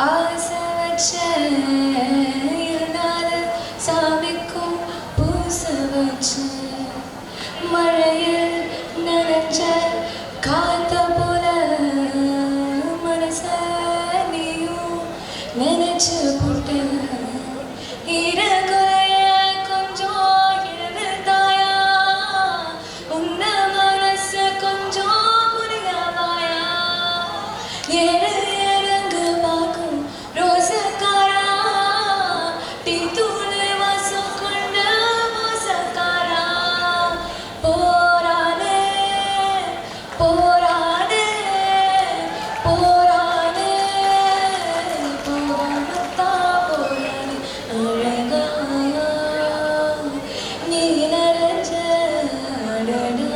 ஆசை வச்ச இருந்தால சாமிக்கும் பூச வச்ச மழையில் நனைஞ்ச காத்த போல மனச நீயும் நினைச்சு போட்ட ஈரக்குறைய கொஞ்சம் இழந்தாயா உன்ன மனச கொஞ்சம் புரியாதாயா ஏழு இறங்கு பார்க்கும் ரோசக்காரா டீ தூள் வாசம் கொண்ட மோசக்காரா போரானே போரானே போரானே போராமத்தா போரானே அழகாயா நீ நிறைஞ்ச அடடா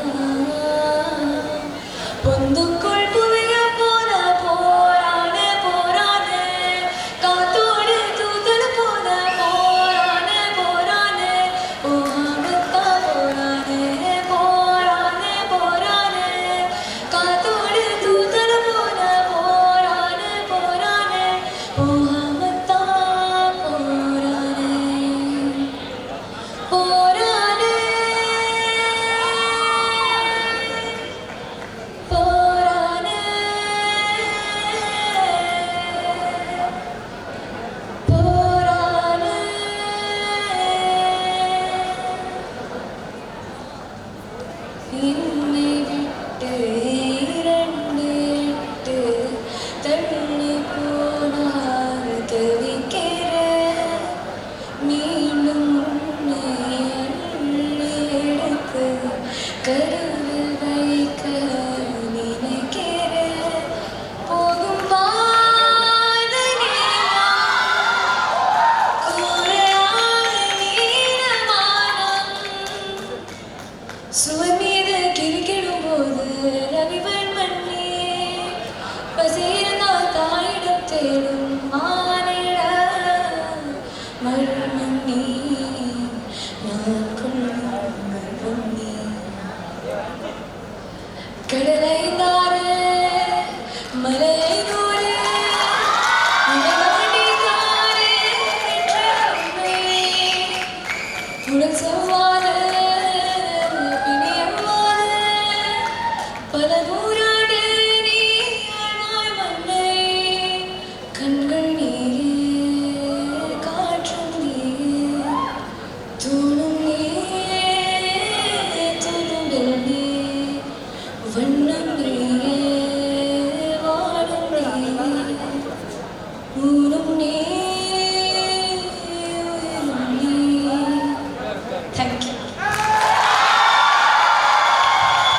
பொந்துக்குள் புவிய போல போரானே போரானே காத்தோடு தூதல் போல போரானே போரானே போகாமத்தா போரானே போரானே போரானே காத்தோடு தூதல் போல போரானே போரானே போகாமத்தா போரானே போரானே போரானே போரானே என்னை விட்டு இரண்டு எட்டு தள்ளி போனால் தவிக்கிறேன் மீண்டும் உன்னை அள்ளி எடுத்து கருவில் வைக்க நினைக்கிறேன் போகும் பாதை கூரையாய் நீலமானம் சுவர் மீது கிறுக்கிடும் போது ரவிவன் மண்ணே பசியிருந்தால் தாயிடம் தேடும் மானிட மர்மம் நீ நான் கொள்ளும் மர்மம் நீ கடலை தாரே மலையை தூரே உடலாடி தாரே என்ற உண்மை உடல் செவ்வாத பிணியம்மாத பல நூறாண்டு நீ ஆழ்வாய் மண்ணை கண்கள் நீரே காற்றும் நீரே தூணும் நீரே துரும்பில் நீ வண்ணம் நீரே வாடும் நீரே